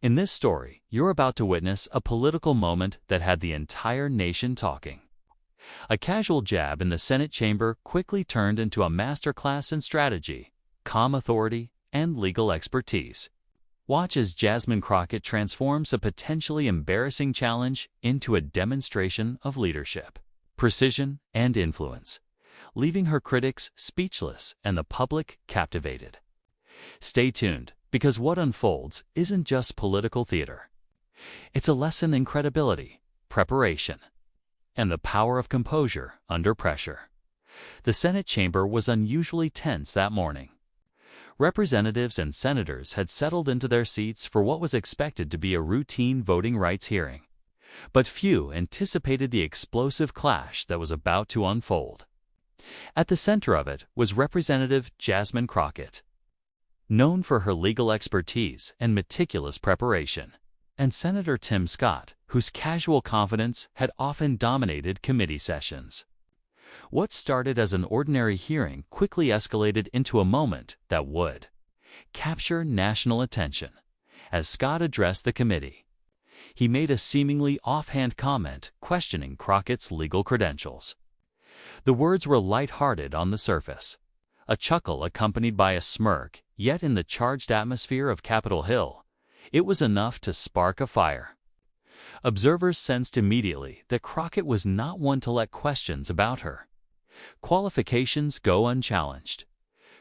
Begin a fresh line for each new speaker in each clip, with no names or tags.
In this story, you're about to witness a political moment that had the entire nation talking. A casual jab in the Senate chamber quickly turned into a masterclass in strategy, calm authority, and legal expertise. Watch as Jasmine Crockett transforms a potentially embarrassing challenge into a demonstration of leadership, precision, and influence, leaving her critics speechless and the public captivated. Stay tuned, because what unfolds isn't just political theater. It's a lesson in credibility, preparation, and the power of composure under pressure. The Senate chamber was unusually tense that morning. Representatives and senators had settled into their seats for what was expected to be a routine voting rights hearing. But few anticipated the explosive clash that was about to unfold. At the center of it was Representative Jasmine Crockett, known for her legal expertise and meticulous preparation, and Senator Tim Scott, whose casual confidence had often dominated committee sessions. What started as an ordinary hearing quickly escalated into a moment that would capture national attention. As Scott addressed the committee, he made a seemingly offhand comment questioning Crockett's legal credentials. The words were light-hearted on the surface, a chuckle accompanied by a smirk, yet in the charged atmosphere of Capitol Hill, it was enough to spark a fire. Observers sensed immediately that Crockett was not one to let questions about her qualifications go unchallenged.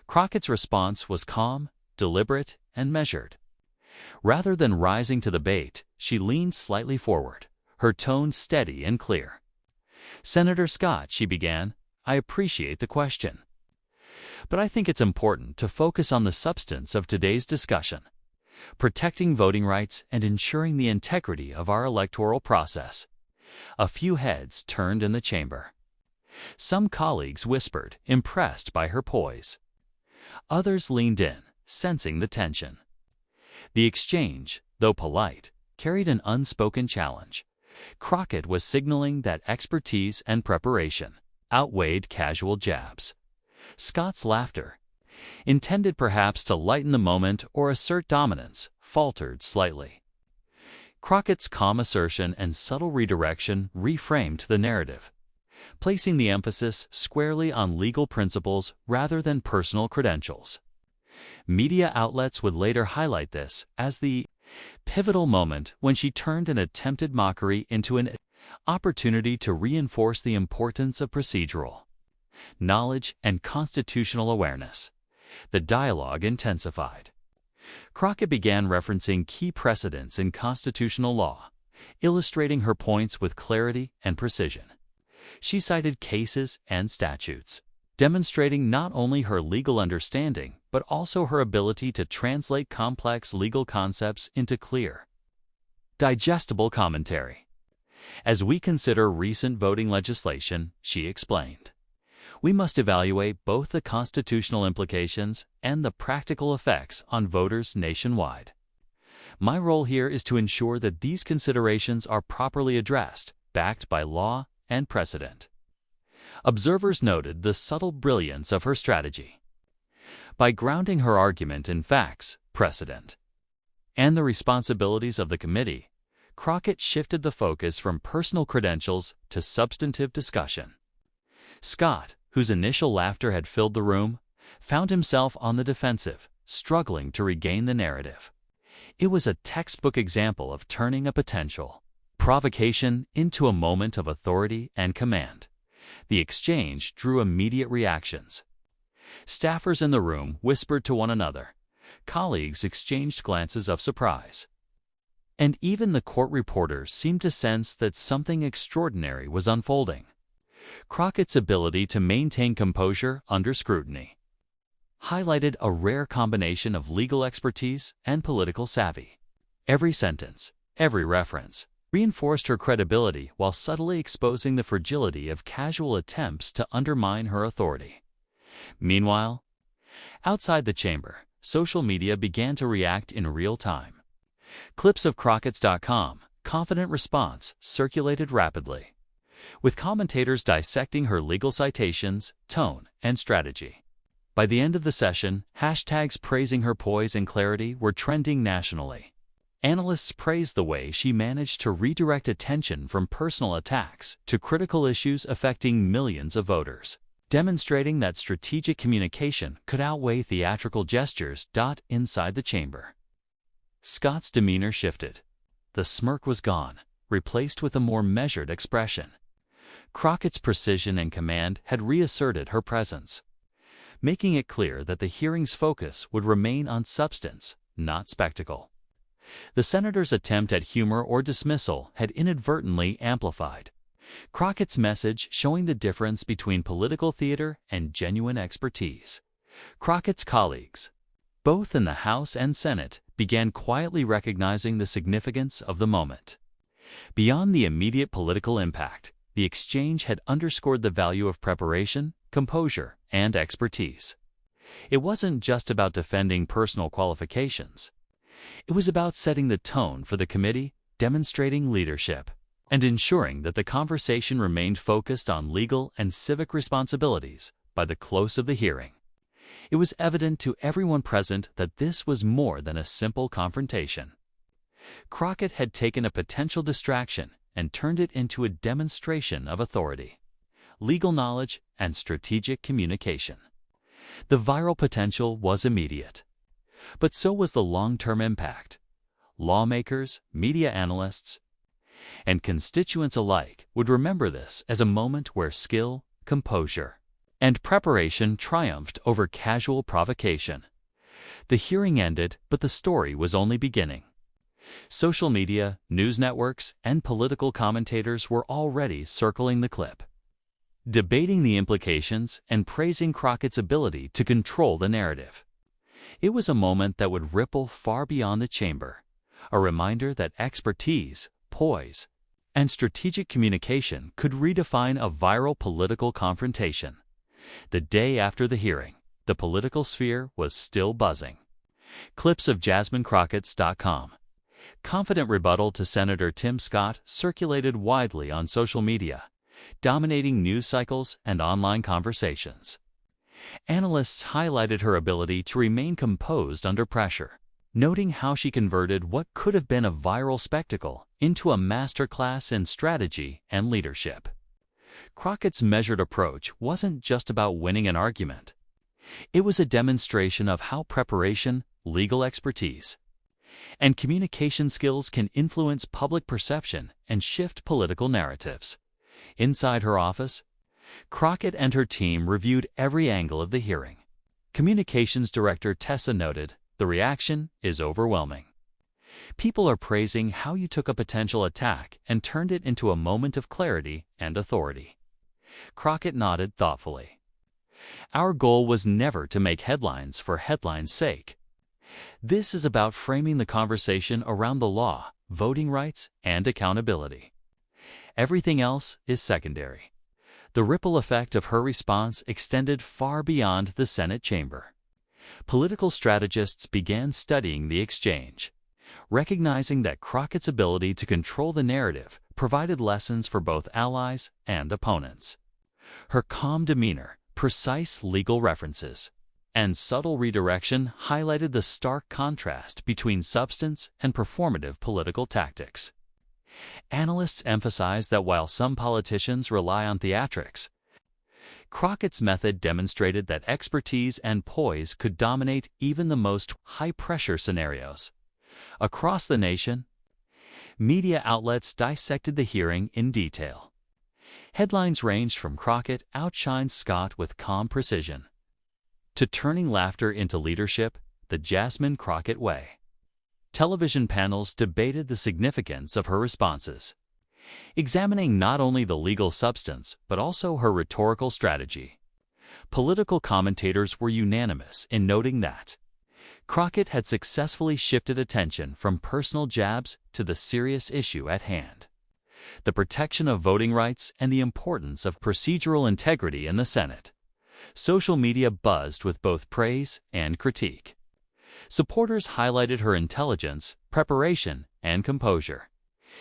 Crockett's response was calm, deliberate, and measured. Rather than rising to the bait, she leaned slightly forward, her tone steady and clear. "Senator Scott," she began, "I appreciate the question, but I think it's important to focus on the substance of today's discussion: protecting voting rights and ensuring the integrity of our electoral process." A few heads turned in the chamber. Some colleagues whispered, impressed by her poise. Others leaned in, sensing the tension. The exchange, though polite, carried an unspoken challenge. Crockett was signaling that expertise and preparation outweighed casual jabs. Scott's laughter, intended perhaps to lighten the moment or assert dominance, faltered slightly. Crockett's calm assertion and subtle redirection reframed the narrative, placing the emphasis squarely on legal principles rather than personal credentials. Media outlets would later highlight this as the pivotal moment when she turned an attempted mockery into an opportunity to reinforce the importance of procedural knowledge and constitutional awareness. The dialogue intensified. Crockett began referencing key precedents in constitutional law, illustrating her points with clarity and precision. She cited cases and statutes, demonstrating not only her legal understanding but also her ability to translate complex legal concepts into clear, digestible commentary. "As we consider recent voting legislation," she explained, "we must evaluate both the constitutional implications and the practical effects on voters nationwide. My role here is to ensure that these considerations are properly addressed, backed by law and precedent." Observers noted the subtle brilliance of her strategy. By grounding her argument in facts, precedent, and the responsibilities of the committee, Crockett shifted the focus from personal credentials to substantive discussion. Scott, whose initial laughter had filled the room, found himself on the defensive, struggling to regain the narrative. It was a textbook example of turning a potential provocation into a moment of authority and command. The exchange drew immediate reactions. Staffers in the room whispered to one another. Colleagues exchanged glances of surprise. And even the court reporters seemed to sense that something extraordinary was unfolding. Crockett's ability to maintain composure under scrutiny highlighted a rare combination of legal expertise and political savvy. Every sentence, every reference, reinforced her credibility while subtly exposing the fragility of casual attempts to undermine her authority. Meanwhile, outside the chamber, social media began to react in real time. Clips of Crockett's.com confident response circulated rapidly, with commentators dissecting her legal citations, tone, and strategy. By the end of the session, hashtags praising her poise and clarity were trending nationally. Analysts praised the way she managed to redirect attention from personal attacks to critical issues affecting millions of voters, demonstrating that strategic communication could outweigh theatrical gestures. Inside the chamber, Scott's demeanor shifted. The smirk was gone, replaced with a more measured expression. Crockett's precision and command had reasserted her presence, making it clear that the hearing's focus would remain on substance, not spectacle. The senator's attempt at humor or dismissal had inadvertently amplified Crockett's message, showing the difference between political theater and genuine expertise. Crockett's colleagues, both in the House and Senate, began quietly recognizing the significance of the moment. Beyond the immediate political impact, the exchange had underscored the value of preparation, composure, and expertise. It wasn't just about defending personal qualifications. It was about setting the tone for the committee, demonstrating leadership, and ensuring that the conversation remained focused on legal and civic responsibilities by the close of the hearing. It was evident to everyone present that this was more than a simple confrontation. Crockett had taken a potential distraction and turned it into a demonstration of authority, legal knowledge, and strategic communication. The viral potential was immediate, but so was the long-term impact. Lawmakers, media analysts, and constituents alike would remember this as a moment where skill, composure, and preparation triumphed over casual provocation. The hearing ended, but the story was only beginning. Social media, news networks, and political commentators were already circling the clip, debating the implications and praising Crockett's ability to control the narrative. It was a moment that would ripple far beyond the chamber, a reminder that expertise, poise, and strategic communication could redefine a viral political confrontation. The day after the hearing, the political sphere was still buzzing. Clips of JasmineCrockett's.com confident rebuttal to Senator Tim Scott circulated widely on social media, dominating news cycles and online conversations. Analysts highlighted her ability to remain composed under pressure, noting how she converted what could have been a viral spectacle into a masterclass in strategy and leadership. Crockett's measured approach wasn't just about winning an argument. It was a demonstration of how preparation, legal expertise, and communication skills can influence public perception and shift political narratives. Inside her office, Crockett and her team reviewed every angle of the hearing. Communications Director Tessa noted, "The reaction is overwhelming. People are praising how you took a potential attack and turned it into a moment of clarity and authority." Crockett nodded thoughtfully. "Our goal was never to make headlines for headlines' sake. This is about framing the conversation around the law, voting rights, and accountability. Everything else is secondary." The ripple effect of her response extended far beyond the Senate chamber. Political strategists began studying the exchange, recognizing that Crockett's ability to control the narrative provided lessons for both allies and opponents. Her calm demeanor, precise legal references, and subtle redirection highlighted the stark contrast between substance and performative political tactics. Analysts emphasize that while some politicians rely on theatrics, Crockett's method demonstrated that expertise and poise could dominate even the most high-pressure scenarios. Across the nation, media outlets dissected the hearing in detail. Headlines ranged from "Crockett outshines Scott with calm precision" to "Turning laughter into leadership, the Jasmine Crockett way." Television panels debated the significance of her responses, examining not only the legal substance but also her rhetorical strategy. Political commentators were unanimous in noting that Crockett had successfully shifted attention from personal jabs to the serious issue at hand, the protection of voting rights and the importance of procedural integrity in the Senate. Social media buzzed with both praise and critique. Supporters highlighted her intelligence, preparation, and composure,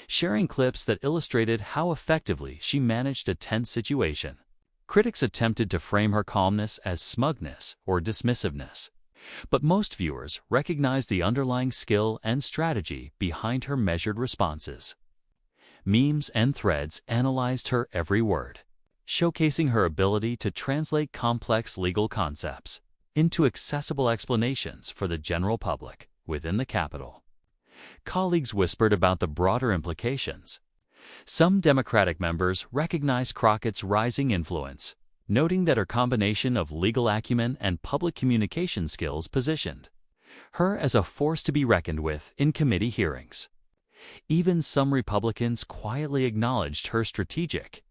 sharing clips that illustrated how effectively she managed a tense situation. Critics attempted to frame her calmness as smugness or dismissiveness, But most viewers recognize the underlying skill and strategy behind her measured responses. Memes and threads analyzed her every word, showcasing her ability to translate complex legal concepts into accessible explanations for the general public within the Capitol. Colleagues whispered about the broader implications. Some Democratic members recognized Crockett's rising influence, noting that her combination of legal acumen and public communication skills positioned her as a force to be reckoned with in committee hearings. Even some Republicans quietly acknowledged her strategic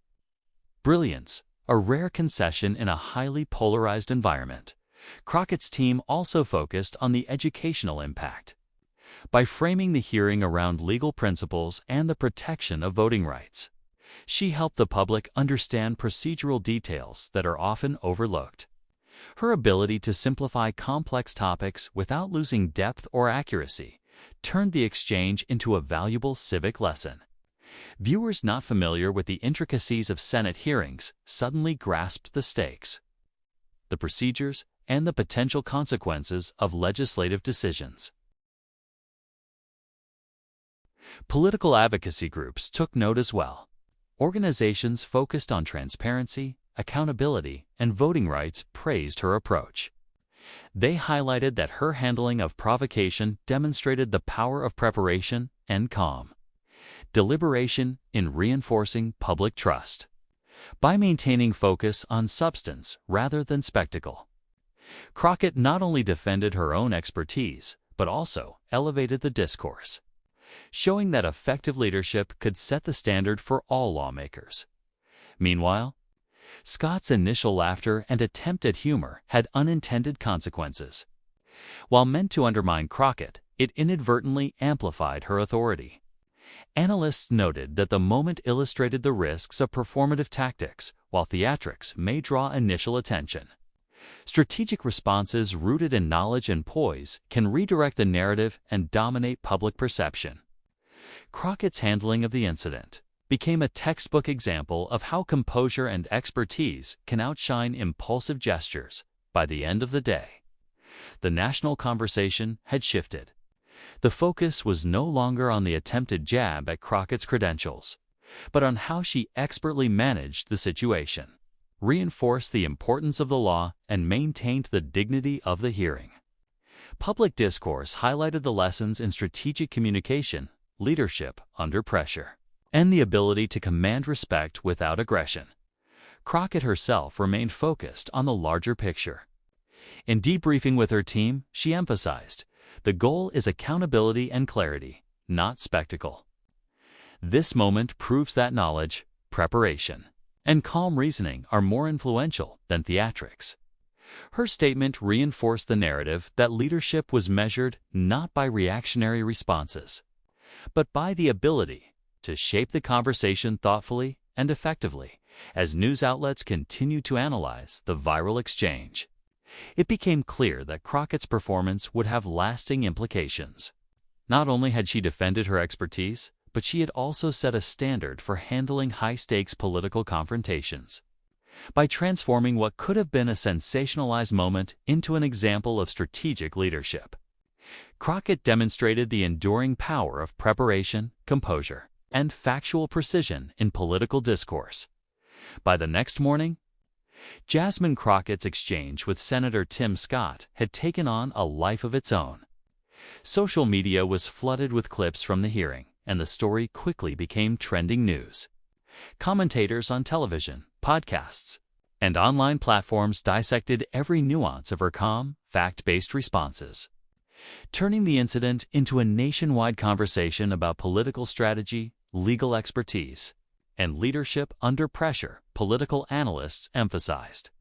brilliance, a rare concession in a highly polarized environment. Crockett's team also focused on the educational impact. By framing the hearing around legal principles and the protection of voting rights, she helped the public understand procedural details that are often overlooked. Her ability to simplify complex topics without losing depth or accuracy turned the exchange into a valuable civic lesson. Viewers not familiar with the intricacies of Senate hearings suddenly grasped the stakes, the procedures, and the potential consequences of legislative decisions. Political advocacy groups took note as well. Organizations focused on transparency, accountability, and voting rights praised her approach. They highlighted that her handling of provocation demonstrated the power of preparation and calm deliberation in reinforcing public trust. By maintaining focus on substance rather than spectacle, Crockett not only defended her own expertise, but also elevated the discourse, showing that effective leadership could set the standard for all lawmakers. Meanwhile, Scott's initial laughter and attempt at humor had unintended consequences. While meant to undermine Crockett, it inadvertently amplified her authority. Analysts noted that the moment illustrated the risks of performative tactics, while theatrics may draw initial attention. Strategic responses rooted in knowledge and poise can redirect the narrative and dominate public perception. Crockett's handling of the incident became a textbook example of how composure and expertise can outshine impulsive gestures. By the end of the day, the national conversation had shifted. The focus was no longer on the attempted jab at Crockett's credentials, but on how she expertly managed the situation, reinforced the importance of the law, and maintained the dignity of the hearing. Public discourse highlighted the lessons in strategic communication, leadership under pressure, and the ability to command respect without aggression. Crockett herself remained focused on the larger picture. In debriefing with her team, she emphasized, "The goal is accountability and clarity, not spectacle." This moment proves that knowledge, preparation, and calm reasoning are more influential than theatrics. Her statement reinforced the narrative that leadership was measured not by reactionary responses, but by the ability to shape the conversation thoughtfully and effectively. As news outlets continued to analyze the viral exchange, it became clear that Crockett's performance would have lasting implications. Not only had she defended her expertise, but she had also set a standard for handling high-stakes political confrontations. By transforming what could have been a sensationalized moment into an example of strategic leadership, Crockett demonstrated the enduring power of preparation, composure, and factual precision in political discourse. By the next morning, Jasmine Crockett's exchange with Senator Tim Scott had taken on a life of its own. Social media was flooded with clips from the hearing, and the story quickly became trending news. Commentators on television, podcasts, and online platforms dissected every nuance of her calm, fact-based responses, turning the incident into a nationwide conversation about political strategy, legal expertise, and leadership under pressure. Political analysts emphasized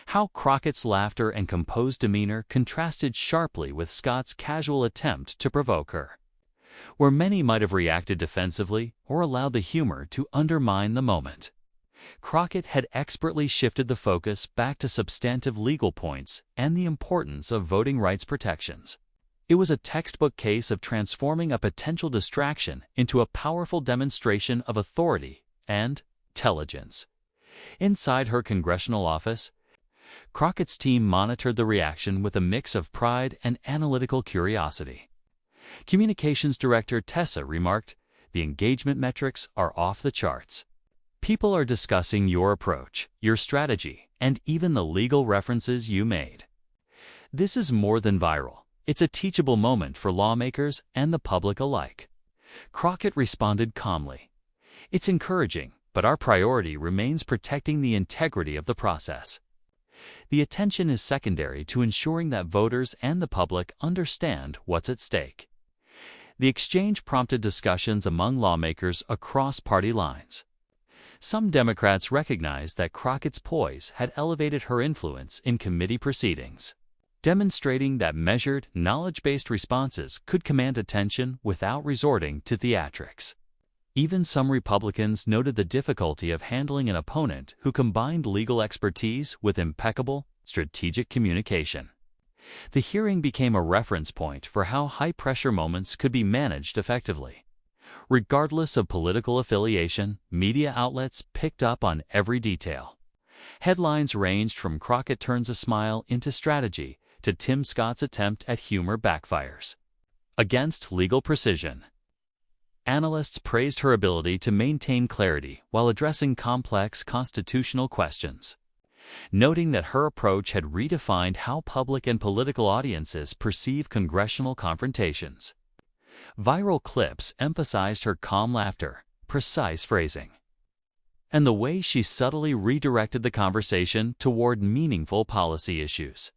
how Crockett's laughter and composed demeanor contrasted sharply with Scott's casual attempt to provoke her. Where many might have reacted defensively or allowed the humor to undermine the moment, Crockett had expertly shifted the focus back to substantive legal points and the importance of voting rights protections. It was a textbook case of transforming a potential distraction into a powerful demonstration of authority and intelligence. Inside her congressional office, Crockett's team monitored the reaction with a mix of pride and analytical curiosity. Communications Director Tessa remarked, "The engagement metrics are off the charts. People are discussing your approach, your strategy, and even the legal references you made. This is more than viral. It's a teachable moment for lawmakers and the public alike." Crockett responded calmly, "It's encouraging, but our priority remains protecting the integrity of the process. The attention is secondary to ensuring that voters and the public understand what's at stake." The exchange prompted discussions among lawmakers across party lines. Some Democrats recognized that Crockett's poise had elevated her influence in committee proceedings, demonstrating that measured, knowledge-based responses could command attention without resorting to theatrics. Even some Republicans noted the difficulty of handling an opponent who combined legal expertise with impeccable, strategic communication. The hearing became a reference point for how high-pressure moments could be managed effectively. Regardless of political affiliation, media outlets picked up on every detail. Headlines ranged from "Crockett turns a smile into strategy" to "Tim Scott's attempt at humor backfires." Against legal precision. Analysts praised her ability to maintain clarity while addressing complex constitutional questions, noting that her approach had redefined how public and political audiences perceive congressional confrontations. Viral clips emphasized her calm laughter, precise phrasing, and the way she subtly redirected the conversation toward meaningful policy issues.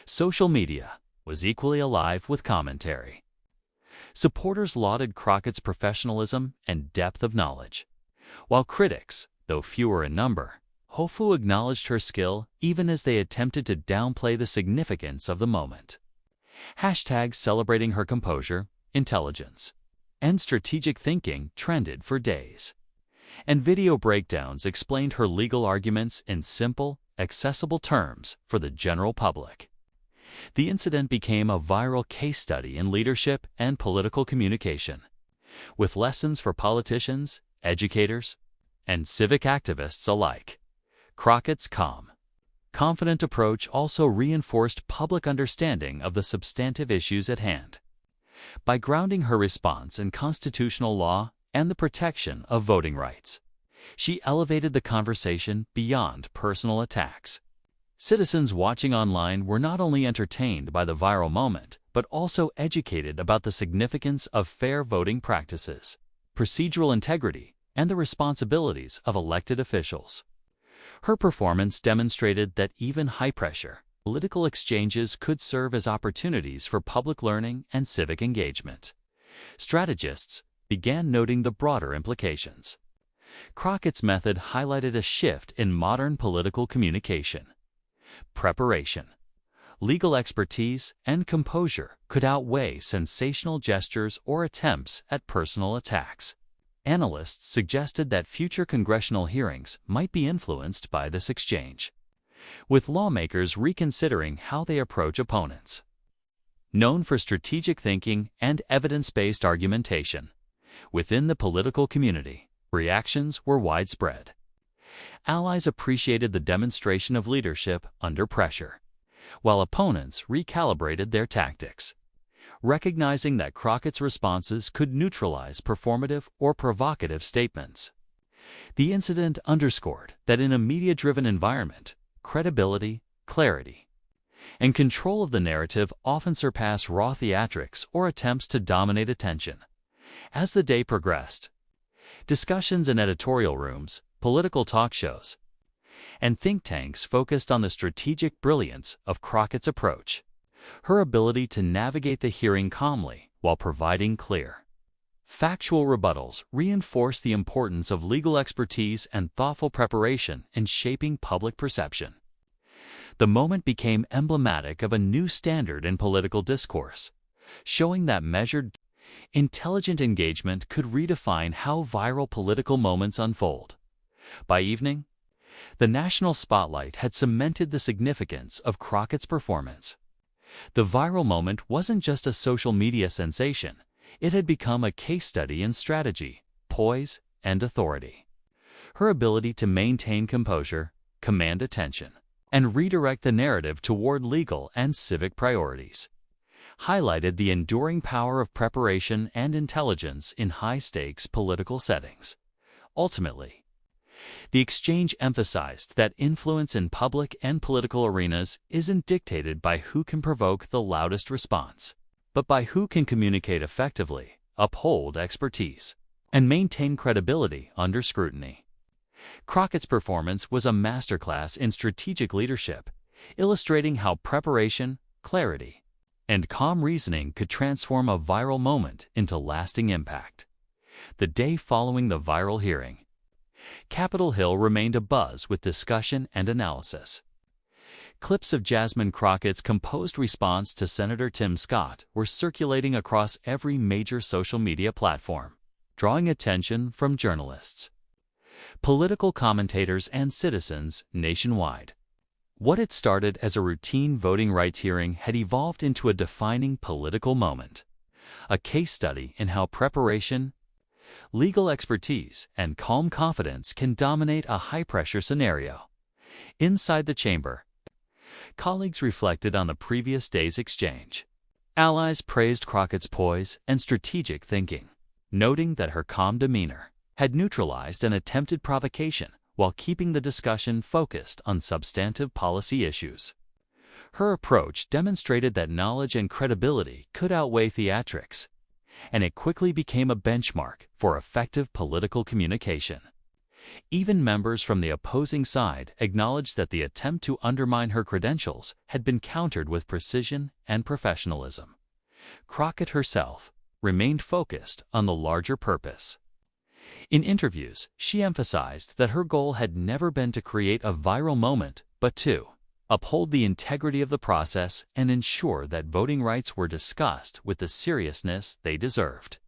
Social media was equally alive with commentary. Supporters lauded Crockett's professionalism and depth of knowledge, while critics, though fewer in number, hopefully acknowledged her skill even as they attempted to downplay the significance of the moment. Hashtags celebrating her composure, intelligence, and strategic thinking trended for days, and video breakdowns explained her legal arguments in simple, accessible terms for the general public. The incident became a viral case study in leadership and political communication, with lessons for politicians, educators, and civic activists alike. Crockett's calm, confident approach also reinforced public understanding of the substantive issues at hand. By grounding her response in constitutional law and the protection of voting rights, she elevated the conversation beyond personal attacks. Citizens watching online were not only entertained by the viral moment, but also educated about the significance of fair voting practices, procedural integrity, and the responsibilities of elected officials. Her performance demonstrated that even high-pressure political exchanges could serve as opportunities for public learning and civic engagement. Strategists began noting the broader implications. Crockett's method highlighted a shift in modern political communication. Preparation, legal expertise, and composure could outweigh sensational gestures or attempts at personal attacks. Analysts suggested that future congressional hearings might be influenced by this exchange, with lawmakers reconsidering how they approach opponents. Known for strategic thinking and evidence-based argumentation, within the political community, reactions were widespread. Allies appreciated the demonstration of leadership under pressure, while opponents recalibrated their tactics, recognizing that Crockett's responses could neutralize performative or provocative statements. The incident underscored that in a media-driven environment, credibility, clarity, and control of the narrative often surpass raw theatrics or attempts to dominate attention. As the day progressed, discussions in editorial rooms, political talk shows, and think tanks focused on the strategic brilliance of Crockett's approach, her ability to navigate the hearing calmly while providing clear, factual rebuttals reinforced the importance of legal expertise and thoughtful preparation in shaping public perception. The moment became emblematic of a new standard in political discourse, showing that measured, intelligent engagement could redefine how viral political moments unfold. By evening, the national spotlight had cemented the significance of Crockett's performance. The viral moment wasn't just a social media sensation, it had become a case study in strategy, poise, and authority. Her ability to maintain composure, command attention, and redirect the narrative toward legal and civic priorities. Highlighted the enduring power of preparation and intelligence in high-stakes political settings. Ultimately, the exchange emphasized that influence in public and political arenas isn't dictated by who can provoke the loudest response, but by who can communicate effectively, uphold expertise, and maintain credibility under scrutiny. Crockett's performance was a masterclass in strategic leadership, illustrating how preparation, clarity, and calm reasoning could transform a viral moment into lasting impact. The day following the viral hearing, Capitol Hill remained abuzz with discussion and analysis. Clips of Jasmine Crockett's composed response to Senator Tim Scott were circulating across every major social media platform, drawing attention from journalists, political commentators, and citizens nationwide. What had started as a routine voting rights hearing had evolved into a defining political moment, a case study in how preparation, legal expertise, and calm confidence can dominate a high-pressure scenario. Inside the chamber, colleagues reflected on the previous day's exchange. Allies praised Crockett's poise and strategic thinking, noting that her calm demeanor had neutralized an attempted provocation while keeping the discussion focused on substantive policy issues. Her approach demonstrated that knowledge and credibility could outweigh theatrics, and it quickly became a benchmark for effective political communication. Even members from the opposing side acknowledged that the attempt to undermine her credentials had been countered with precision and professionalism. Crockett herself remained focused on the larger purpose. In interviews, she emphasized that her goal had never been to create a viral moment, but to uphold the integrity of the process and ensure that voting rights were discussed with the seriousness they deserved.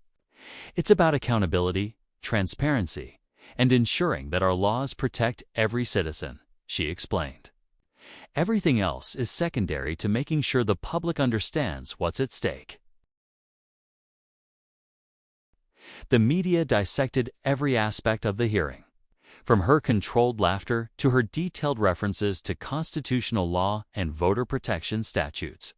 It's about accountability, transparency, and ensuring that our laws protect every citizen, she explained. Everything else is secondary to making sure the public understands what's at stake. The media dissected every aspect of the hearing, from her controlled laughter to her detailed references to constitutional law and voter protection statutes.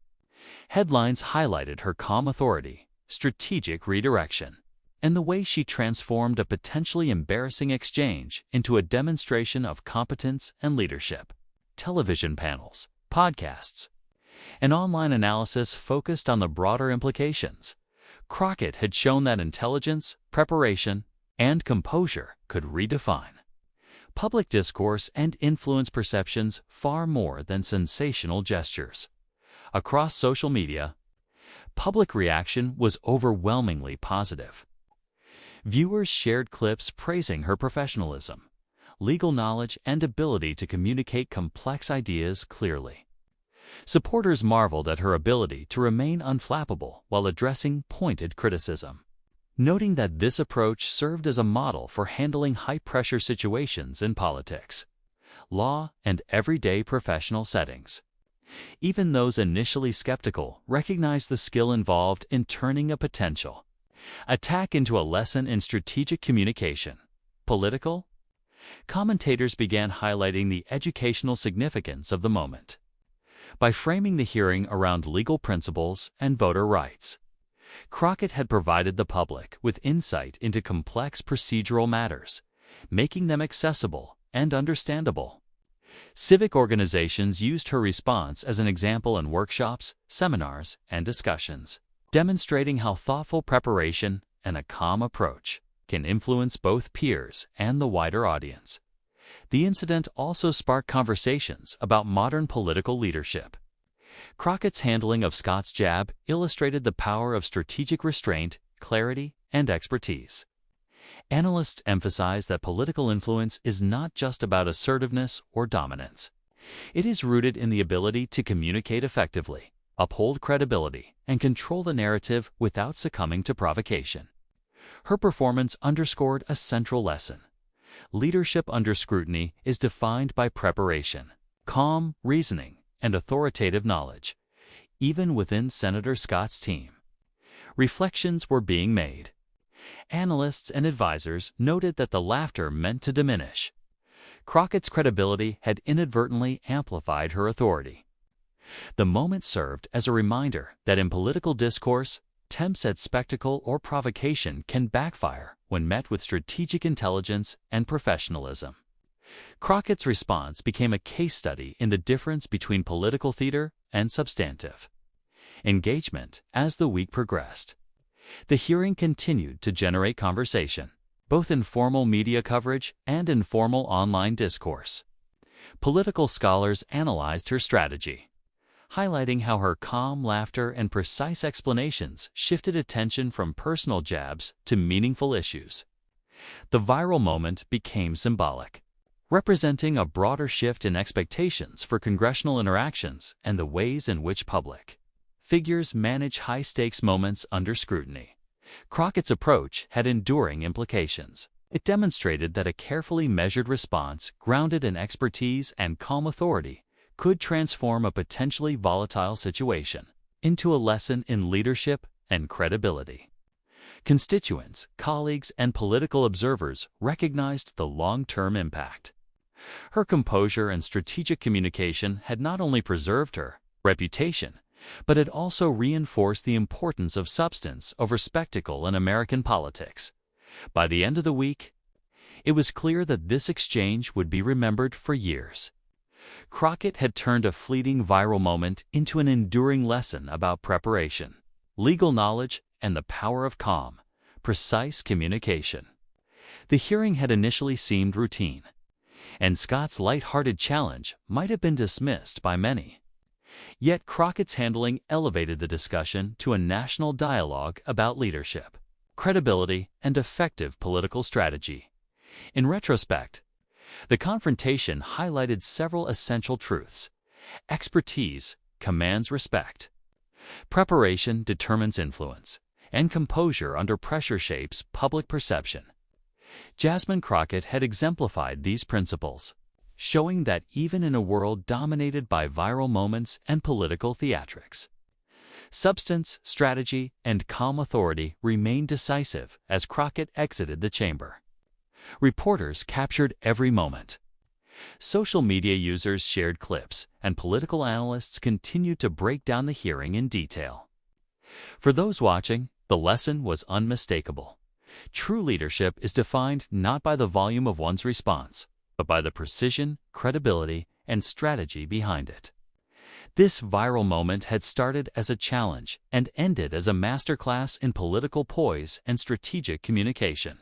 Headlines highlighted her calm authority, strategic redirection, and the way she transformed a potentially embarrassing exchange into a demonstration of competence and leadership. Television panels, podcasts, and online analysis focused on the broader implications. Crockett had shown that intelligence, preparation, and composure could redefine public discourse and influence perceptions far more than sensational gestures. Across social media, public reaction was overwhelmingly positive. Viewers shared clips praising her professionalism, legal knowledge, and ability to communicate complex ideas clearly. Supporters marveled at her ability to remain unflappable while addressing pointed criticism, noting that this approach served as a model for handling high-pressure situations in politics, law, and everyday professional settings. Even those initially skeptical recognized the skill involved in turning a potential attack into a lesson in strategic communication. Political commentators began highlighting the educational significance of the moment by framing the hearing around legal principles and voter rights. Crockett had provided the public with insight into complex procedural matters, making them accessible and understandable. Civic organizations used her response as an example in workshops, seminars, and discussions, demonstrating how thoughtful preparation and a calm approach can influence both peers and the wider audience. The incident also sparked conversations about modern political leadership. Crockett's handling of Scott's jab illustrated the power of strategic restraint, clarity, and expertise. Analysts emphasize that political influence is not just about assertiveness or dominance. It is rooted in the ability to communicate effectively, uphold credibility, and control the narrative without succumbing to provocation. Her performance underscored a central lesson. Leadership under scrutiny is defined by preparation, calm reasoning, and authoritative knowledge, even within Senator Scott's team. Reflections were being made. Analysts and advisors noted that the laughter meant to diminish. Crockett's credibility had inadvertently amplified her authority. The moment served as a reminder that in political discourse, attempts at spectacle or provocation can backfire when met with strategic intelligence and professionalism. Crockett's response became a case study in the difference between political theater and substantive engagement as the week progressed. The hearing continued to generate conversation, both in formal media coverage and informal online discourse. Political scholars analyzed her strategy, highlighting how her calm laughter and precise explanations shifted attention from personal jabs to meaningful issues. The viral moment became symbolic, representing a broader shift in expectations for congressional interactions and the ways in which public figures manage high-stakes moments under scrutiny. Crockett's approach had enduring implications. It demonstrated that a carefully measured response grounded in expertise and calm authority could transform a potentially volatile situation into a lesson in leadership and credibility. Constituents, colleagues, and political observers recognized the long-term impact. Her composure and strategic communication had not only preserved her reputation, but it also reinforced the importance of substance over spectacle in American politics. By the end of the week, it was clear that this exchange would be remembered for years. Crockett had turned a fleeting viral moment into an enduring lesson about preparation, legal knowledge, and the power of calm, precise communication. The hearing had initially seemed routine, and Scott's light-hearted challenge might have been dismissed by many. Yet Crockett's handling elevated the discussion to a national dialogue about leadership, credibility, and effective political strategy. In retrospect, the confrontation highlighted several essential truths. Expertise commands respect. Preparation determines influence, and composure under pressure shapes public perception. Jasmine Crockett had exemplified these principles, showing that even in a world dominated by viral moments and political theatrics, substance, strategy, and calm authority remained decisive as Crockett exited the chamber. Reporters captured every moment. Social media users shared clips, and political analysts continued to break down the hearing in detail. For those watching, the lesson was unmistakable. True leadership is defined not by the volume of one's response, but by the precision, credibility, and strategy behind it. This viral moment had started as a challenge and ended as a masterclass in political poise and strategic communication.